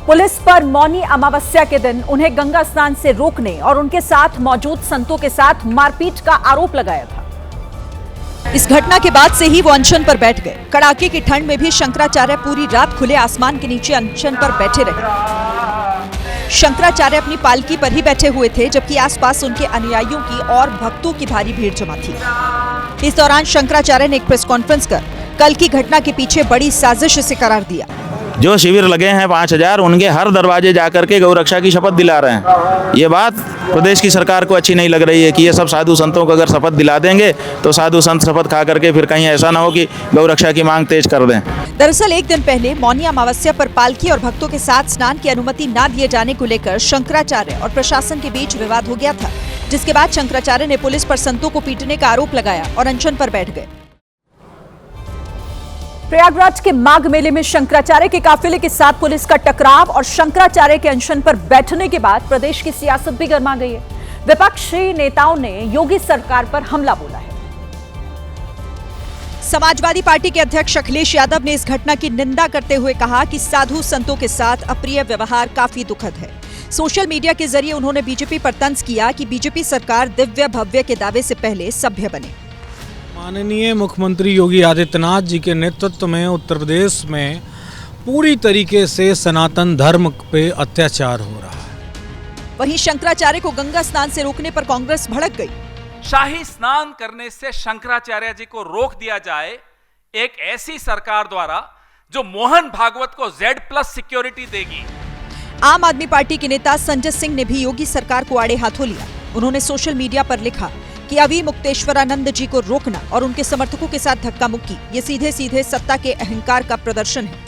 Speaker 2: पुलिस पर मौनी अमावस्या के दिन उन्हें गंगा स्नान से रोकने और उनके साथ मौजूद संतों के साथ मारपीट का आरोप लगाया था।
Speaker 15: इस घटना के बाद से ही वो अनशन पर बैठ गए। कड़ाके की ठंड में भी शंकराचार्य पूरी रात खुले आसमान के नीचे अनशन पर बैठे रहे। शंकराचार्य अपनी पालकी पर ही बैठे हुए थे, जबकि आसपास उनके अनुयायियों की और भक्तों की भारी भीड़ जमा थी। इस दौरान शंकराचार्य ने एक प्रेस कॉन्फ्रेंस कर कल की घटना के पीछे बड़ी साजिश इसे करार दिया।
Speaker 19: जो शिविर लगे हैं 5000, उनके हर दरवाजे जाकर के गौ रक्षा की शपथ दिला रहे हैं। ये बात प्रदेश की सरकार को अच्छी नहीं लग रही है कि ये सब साधु संतों को अगर शपथ दिला देंगे तो साधु संत शपथ खा करके फिर कहीं ऐसा ना हो कि गौ रक्षा की मांग तेज कर दें।
Speaker 15: दरअसल एक दिन पहले मौनी अमावस्या पर पालकी और भक्तों के साथ स्नान की अनुमति न दिए जाने को लेकर शंकराचार्य और प्रशासन के बीच विवाद हो गया था, जिसके बाद शंकराचार्य ने पुलिस पर संतों को पीटने का आरोप लगाया और अनशन पर बैठ गए।
Speaker 2: प्रयागराज के माघ मेले में शंकराचार्य के काफिले के साथ पुलिस का टकराव और शंकराचार्य के अनशन पर बैठने के बाद प्रदेश की सियासत भी गर्मा गई है। विपक्षी नेताओं ने योगी सरकार पर हमला बोला है।
Speaker 15: समाजवादी पार्टी के अध्यक्ष अखिलेश यादव ने इस घटना की निंदा करते हुए कहा कि साधु संतों के साथ अप्रिय व्यवहार काफी दुखद है। सोशल मीडिया के जरिए उन्होंने बीजेपी पर तंज किया कि बीजेपी सरकार दिव्य भव्य के दावे से पहले सभ्य बने।
Speaker 20: माननीय मुख्यमंत्री योगी आदित्यनाथ जी के नेतृत्व में उत्तर प्रदेश में पूरी तरीके से सनातन धर्म पे अत्याचार हो रहा है।
Speaker 15: वहीं शंकराचार्य को गंगा स्नान से रोकने पर कांग्रेस भड़क गई।
Speaker 21: शाही स्नान करने से शंकराचार्य जी को रोक दिया जाए एक ऐसी सरकार द्वारा जो मोहन भागवत को Z+ सिक्योरिटी देगी।
Speaker 15: आम आदमी पार्टी के नेता संजय सिंह ने भी योगी सरकार को आड़े हाथों लिया। उन्होंने सोशल मीडिया पर लिखा कि अभी मुक्तेश्वरानंद जी को रोकना और उनके समर्थकों के साथ धक्का मुक्की ये सीधे सीधे सत्ता के अहंकार का प्रदर्शन है।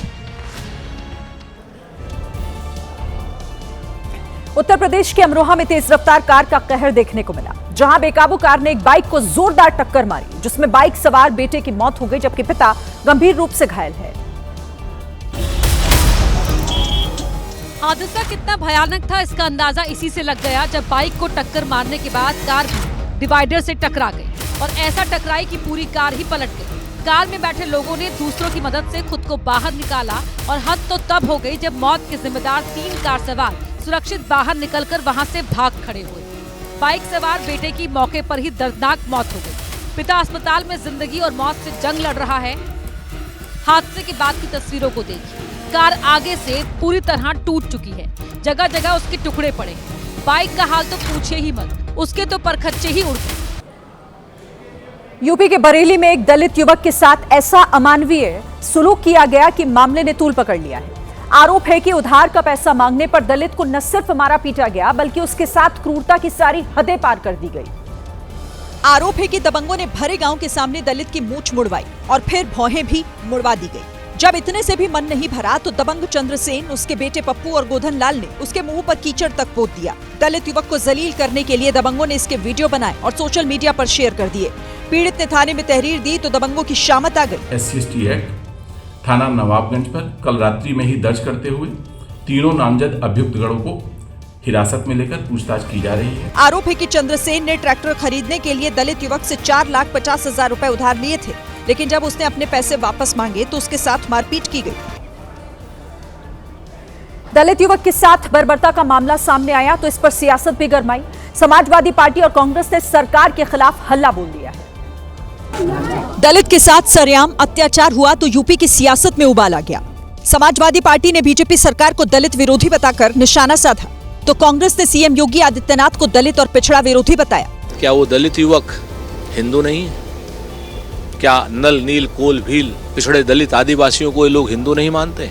Speaker 2: उत्तर प्रदेश के अमरोहा में तेज रफ्तार कार का कहर देखने को मिला, जहां बेकाबू कार ने एक बाइक को जोरदार टक्कर मारी, जिसमें बाइक सवार बेटे की मौत हो गई, जबकि पिता गंभीर रूप से घायल है।
Speaker 4: हादसा कितना भयानक था इसका अंदाजा इसी से लग गया जब बाइक को टक्कर मारने के बाद कार डिवाइडर से टकरा गई और ऐसा टकराई कि पूरी कार ही पलट गई। कार में बैठे लोगों ने दूसरों की मदद से खुद को बाहर निकाला और हद तो तब हो गई जब मौत के जिम्मेदार 3 कार सवार सुरक्षित बाहर निकलकर वहां से भाग खड़े हुए। बाइक सवार बेटे की मौके पर ही दर्दनाक मौत हो गई। पिता अस्पताल में जिंदगी और मौत से जंग लड़ रहा है। हादसे के बाद की तस्वीरों को देखिए, कार आगे से पूरी तरह टूट चुकी है, जगह जगह उसके टुकड़े पड़े हैं। बाइक का हाल तो पूछे ही मत, उसके तो परखच्चे ही उड़ गए।
Speaker 2: यूपी के बरेली में एक दलित युवक के साथ ऐसा अमानवीय सुलूक किया गया कि मामले ने तूल पकड़ लिया है। आरोप है कि उधार का पैसा मांगने पर दलित को न सिर्फ मारा पीटा गया, बल्कि उसके साथ क्रूरता की सारी हदें पार कर दी गई।
Speaker 15: आरोप है कि दबंगों ने भरे गांव के सामने दलित की मूंछ मुड़वाई और फिर भौहें भी मुड़वा दी गई। जब इतने से भी मन नहीं भरा तो दबंग चंद्रसेन, उसके बेटे पप्पू और गोधन लाल ने उसके मुंह पर कीचड़ तक पोत दिया। दलित युवक को जलील करने के लिए दबंगों ने इसके वीडियो बनाए और सोशल मीडिया पर शेयर कर दिए। पीड़ित ने थाने में तहरीर दी तो दबंगों की शामत आ गई।
Speaker 22: SC/ST एक्ट थाना नवाबगंज पर कल रात्रि में ही दर्ज करते हुए तीनों नामजद अभियुक्तगणों को हिरासत में लेकर पूछताछ की जा रही है।
Speaker 15: आरोप है कि चंद्रसेन ने ट्रैक्टर खरीदने के लिए दलित युवक से 4,50,000 रुपए उधार लिए थे, लेकिन जब उसने अपने पैसे वापस मांगे तो उसके साथ मारपीट की गई।
Speaker 2: दलित युवक के साथ बर्बरता का मामला सामने आया तो इस पर सियासत भी गरमाई। समाजवादी पार्टी और कांग्रेस ने सरकार के खिलाफ हल्ला बोल दिया है।
Speaker 15: दलित के साथ सरेआम अत्याचार हुआ तो यूपी की सियासत में उबाल आ गया। समाजवादी पार्टी ने बीजेपी सरकार को दलित विरोधी बताकर निशाना साधा, तो कांग्रेस ने सीएम योगी आदित्यनाथ को दलित और पिछड़ा विरोधी बताया।
Speaker 23: क्या वो दलित युवक हिंदू नहीं है? क्या नल, नील, कोल, भील, पिछड़े दलित आदिवासियों को ये लोग हिंदू नहीं मानते?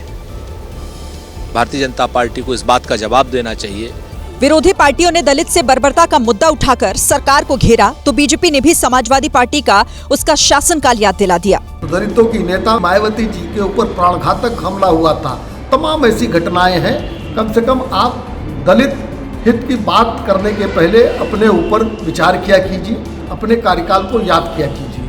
Speaker 23: भारतीय जनता पार्टी को इस बात का जवाब देना चाहिए।
Speaker 15: विरोधी पार्टियों ने दलित से बर्बरता का मुद्दा उठाकर सरकार को घेरा तो बीजेपी ने भी समाजवादी पार्टी का उसका शासनकाल याद दिला दिया।
Speaker 24: दलितों की नेता मायावती जी के ऊपर प्राणघातक हमला हुआ था। तमाम ऐसी घटनाएं हैं। कम से कम आप दलित हित की बात करने के पहले अपने ऊपर विचार किया कीजिए, अपने कार्यकाल को याद किया कीजिए।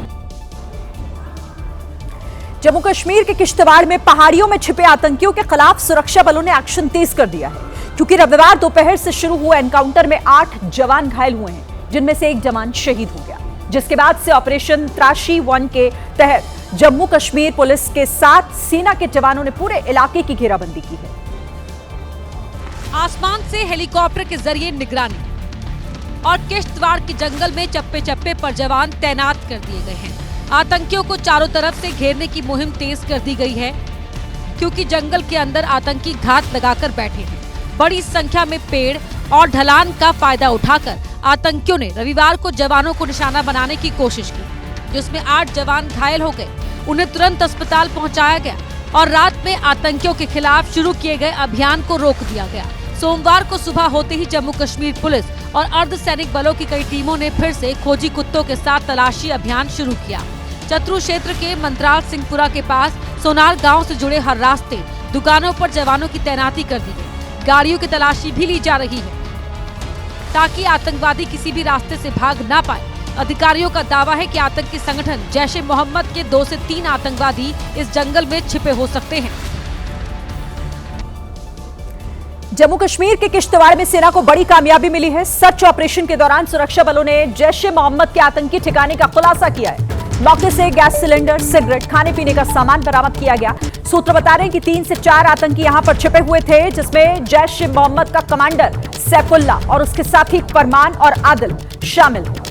Speaker 2: जम्मू कश्मीर के किश्तवाड़ में पहाड़ियों में छिपे आतंकियों के खिलाफ सुरक्षा बलों ने एक्शन तेज कर दिया है, क्योंकि रविवार दोपहर से शुरू हुए एनकाउंटर में 8 जवान घायल हुए हैं, जिनमें से एक जवान शहीद हो गया, जिसके बाद से ऑपरेशन त्राशी 1 के तहत जम्मू कश्मीर पुलिस के साथ सेना के जवानों ने पूरे इलाके की घेराबंदी की है।
Speaker 4: आसमान से हेलीकॉप्टर के जरिए निगरानी और किश्तवाड़ के जंगल में चप्पे चप्पे पर जवान तैनात कर दिए गए हैं। आतंकियों को चारों तरफ से घेरने की मुहिम तेज कर दी गई है, क्योंकि जंगल के अंदर आतंकी घात लगाकर बैठे हैं। बड़ी संख्या में पेड़ और ढलान का फायदा उठाकर आतंकियों ने रविवार को जवानों को निशाना बनाने की कोशिश की, जिसमें 8 जवान घायल हो गए। उन्हें तुरंत अस्पताल पहुंचाया गया और रात में आतंकियों के खिलाफ शुरू किए गए अभियान को रोक दिया गया। सोमवार को सुबह होते ही जम्मू कश्मीर पुलिस और अर्धसैनिक बलों की कई टीमों ने फिर से खोजी कुत्तों के साथ तलाशी अभियान शुरू किया। चतरू क्षेत्र के मंत्राल सिंहपुरा के पास सोनार गांव से जुड़े हर रास्ते, दुकानों पर जवानों की तैनाती कर दी गई। गाड़ियों की तलाशी भी ली जा रही है, ताकि आतंकवादी किसी भी रास्ते से भाग ना पाए। अधिकारियों का दावा है कि आतंकी संगठन जैश ए मोहम्मद के 2 से 3 आतंकवादी इस जंगल में छिपे हो सकते हैं।
Speaker 2: जम्मू कश्मीर के किश्तवाड़ में सेना को बड़ी कामयाबी मिली है। सर्च ऑपरेशन के दौरान सुरक्षा बलों ने जैश ए मोहम्मद के आतंकी ठिकाने का खुलासा किया है। मौके से गैस सिलेंडर, सिगरेट, खाने पीने का सामान बरामद किया गया। सूत्र बता रहे हैं कि 3 से 4 आतंकी यहां पर छिपे हुए थे, जिसमें जैश ए मोहम्मद का कमांडर सैफुल्ला और उसके साथी फरमान और आदिल शामिल हैं।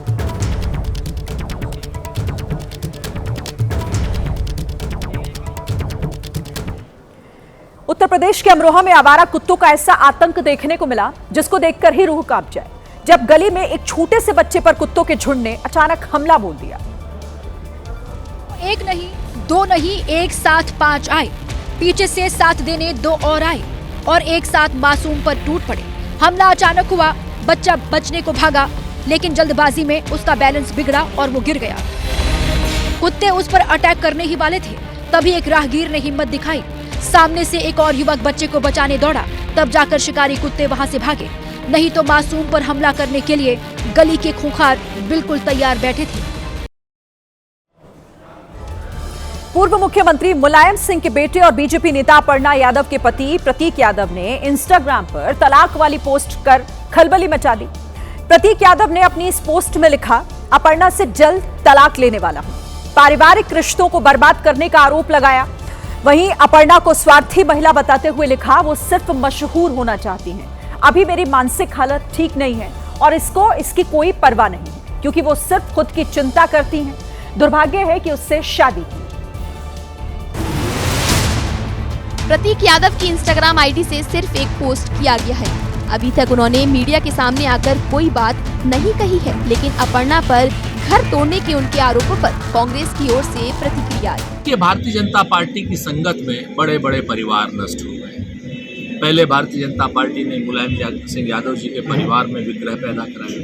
Speaker 2: उत्तर प्रदेश के अमरोहा में आवारा कुत्तों का ऐसा आतंक देखने को मिला जिसको देखकर ही रूह कांप जाए, जब गली में एक छोटे से बच्चे पर कुत्तों के झुंड ने अचानक हमला बोल दिया।
Speaker 11: एक नहीं, 2 नहीं, एक साथ 5 आए। पीछे से साथ देने 2 और आए और एक साथ मासूम पर टूट पड़े। हमला अचानक हुआ, बच्चा बचने को भागा, लेकिन जल्दबाजी में उसका बैलेंस बिगड़ा और वो गिर गया। कुत्ते उस पर अटैक करने ही वाले थे, तभी एक राहगीर ने हिम्मत दिखाई। सामने से एक और युवक बच्चे को बचाने दौड़ा, तब जाकर शिकारी कुत्ते वहां से भागे, नहीं तो मासूम पर हमला करने के लिए गली के खूंखार बिल्कुल तैयार बैठे थे।
Speaker 2: पूर्व मुख्यमंत्री मुलायम सिंह के बेटे और बीजेपी नेता अपर्णा यादव के पति प्रतीक यादव ने इंस्टाग्राम पर तलाक वाली पोस्ट कर खलबली मचा दी। प्रतीक यादव ने अपनी इस पोस्ट में लिखा, अपर्णा से जल्द तलाक लेने वाला हूं। पारिवारिक रिश्तों को बर्बाद करने का आरोप लगाया। वहीं अपर्णा को स्वार्थी महिला बताते हुए लिखा, वो सिर्फ मशहूर होना चाहती हैं। अभी मेरी मानसिक हालत ठीक नहीं है और इसकी कोई परवाह नहीं है, क्योंकि वो सिर्फ खुद की चिंता करती हैं। दुर्भाग्य है कि उससे शादी की।
Speaker 3: प्रतीक यादव की इंस्टाग्राम आईडी से सिर्फ एक पोस्ट किया गया है। अभी तक उन्होंने मीडिया के सामने आकर कोई बात नहीं कही है, लेकिन अपर्णा पर घर तोड़ने के उनके आरोपों पर कांग्रेस की ओर से प्रतिक्रिया आई।
Speaker 1: कि भारतीय जनता पार्टी की संगत में बड़े बड़े परिवार नष्ट हो गए। पहले भारतीय जनता पार्टी ने मुलायम सिंह यादव जी के परिवार में विग्रह पैदा कराए,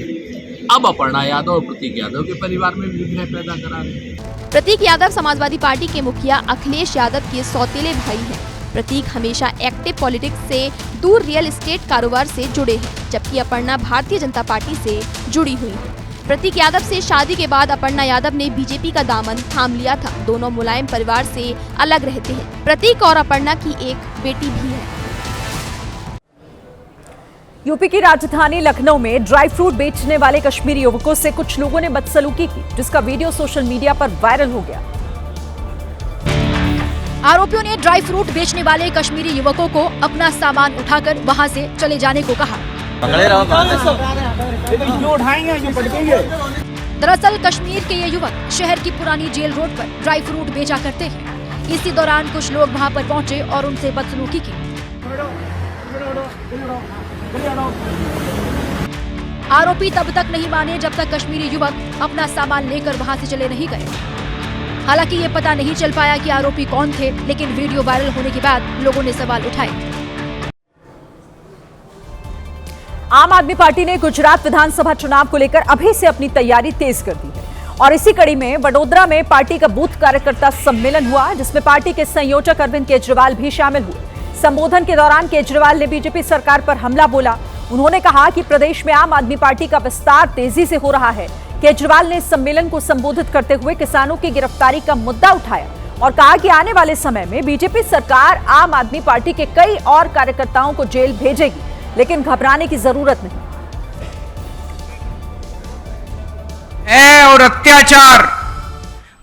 Speaker 1: अब अपर्णा यादव और प्रतीक यादव के परिवार में विग्रह पैदा करा रहे।
Speaker 3: प्रतीक यादव समाजवादी पार्टी के मुखिया अखिलेश यादव के सौतेले भाई हैं। प्रतीक हमेशा एक्टिव पॉलिटिक्स से दूर रियल एस्टेट कारोबार से जुड़े हैं, जबकि अपर्णा भारतीय जनता पार्टी से जुड़ी हुई है। प्रतीक यादव से शादी के बाद अपर्णा यादव ने बीजेपी का दामन थाम लिया था। दोनों मुलायम परिवार से अलग रहते हैं। प्रतीक और अपर्णा की एक बेटी भी है।
Speaker 2: यूपी की राजधानी लखनऊ में ड्राई फ्रूट बेचने वाले कश्मीरी युवकों से कुछ लोगों ने बदसलूकी की, जिसका वीडियो सोशल मीडिया पर वायरल हो गया।
Speaker 11: आरोपियों ने ड्राई फ्रूट बेचने वाले कश्मीरी युवकों को अपना सामान उठाकर वहां से चले जाने को कहा। दरअसल कश्मीर के ये युवक शहर की पुरानी जेल रोड पर ड्राई फ्रूट बेचा करते हैं। इसी दौरान कुछ लोग वहां पर पहुंचे और उनसे बदसलूकी की। आरोपी तब तक नहीं माने जब तक कश्मीरी युवक अपना सामान लेकर वहां से चले नहीं गए। हालांकि ये पता नहीं चल पाया कि आरोपी कौन थे, लेकिन वीडियो वायरल होने के बाद लोगों ने सवाल उठाए।
Speaker 2: आम आदमी पार्टी ने गुजरात विधानसभा चुनाव को लेकर अभी से अपनी तैयारी तेज कर दी है और इसी कड़ी में वडोदरा में पार्टी का बूथ कार्यकर्ता सम्मेलन हुआ, जिसमें पार्टी के संयोजक अरविंद केजरीवाल भी शामिल हुए। संबोधन के दौरान केजरीवाल ने बीजेपी सरकार पर हमला बोला। उन्होंने कहा कि प्रदेश में आम आदमी पार्टी का विस्तार तेजी से हो रहा है। केजरीवाल ने सम्मेलन को संबोधित करते हुए किसानों की गिरफ्तारी का मुद्दा उठाया और कहा कि आने वाले समय में बीजेपी सरकार आम आदमी पार्टी के कई और कार्यकर्ताओं को जेल भेजेगी, लेकिन घबराने की जरूरत नहीं
Speaker 5: है। और अत्याचार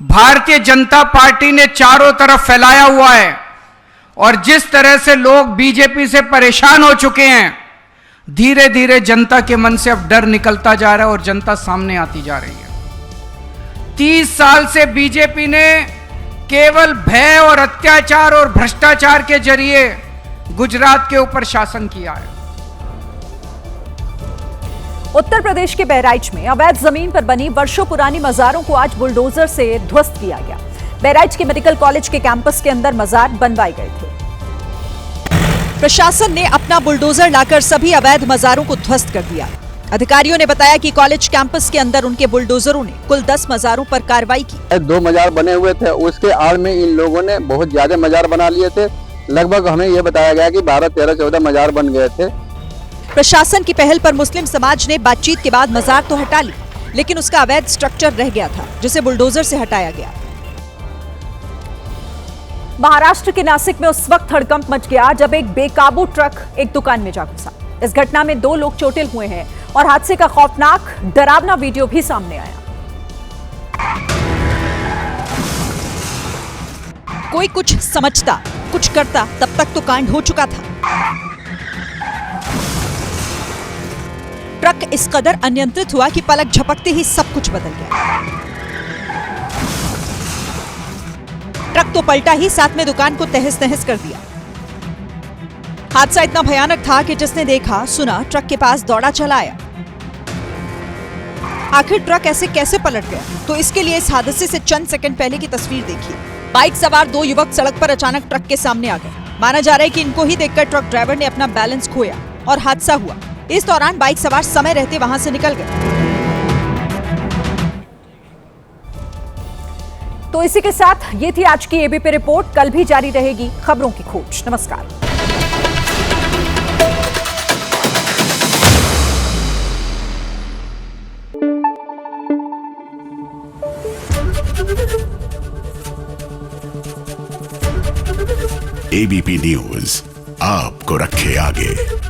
Speaker 5: भारतीय जनता पार्टी ने चारों तरफ फैलाया हुआ है और जिस तरह से लोग बीजेपी से परेशान हो चुके हैं, धीरे धीरे जनता के मन से अब डर निकलता जा रहा है और जनता सामने आती जा रही है। 30 साल से बीजेपी ने केवल भय और अत्याचार और भ्रष्टाचार के जरिए गुजरात के ऊपर शासन किया है।
Speaker 2: उत्तर प्रदेश के बहराइच में अवैध जमीन पर बनी वर्षों पुरानी मजारों को आज बुलडोजर से ध्वस्त किया गया। बहराइच के मेडिकल कॉलेज के कैंपस के अंदर मजार बनवाए गए थे।
Speaker 15: प्रशासन ने अपना बुलडोजर लाकर सभी अवैध मजारों को ध्वस्त कर दिया। अधिकारियों ने बताया कि कॉलेज कैंपस के अंदर उनके बुलडोजरों ने कुल 10 मजारों पर कार्रवाई की।
Speaker 6: 2 मजार बने हुए थे, उसके आड़ में इन लोगों ने बहुत ज्यादा मजार बना लिए थे। लगभग हमें यह बताया गया कि 12, 13, 14 मजार बन गए थे।
Speaker 15: प्रशासन की पहल पर मुस्लिम समाज ने बातचीत के बाद मजार तो हटा ली, लेकिन उसका अवैध स्ट्रक्चर रह गया था, जिसे बुलडोजर से हटाया गया।
Speaker 2: महाराष्ट्र के नासिक में उस वक्त हड़कंप मच गया जब एक बेकाबू ट्रक एक दुकान में जा घुसा। इस घटना में 2 लोग चोटिल हुए हैं और हादसे का खौफनाक डरावना वीडियो भी सामने आया।
Speaker 15: कोई कुछ समझता, कुछ करता, तब तक तो कांड हो चुका था। ट्रक इस कदर अनियंत्रित हुआ कि पलक झपकते ही सब कुछ बदल गया। ट्रक तो पलटा ही, साथ में दुकान को तहस नहस कर दिया। हादसा इतना भयानक था कि जिसने देखा सुना ट्रक के पास दौड़ा चला आया। आखिर ट्रक ऐसे कैसे पलट गया, तो इसके लिए इस हादसे से चंद सेकंड पहले की तस्वीर देखिए। बाइक सवार 2 युवक सड़क पर अचानक ट्रक के सामने आ गए। माना जा रहा है कि इनको ही देखकर ट्रक ड्राइवर ने अपना बैलेंस खोया और हादसा हुआ। इस दौरान बाइक सवार समय रहते वहां से निकल गए।
Speaker 2: तो इसी के साथ ये थी आज की एबीपी रिपोर्ट। कल भी जारी रहेगी खबरों की खोज। नमस्कार।
Speaker 7: एबीपी न्यूज आपको रखे आगे।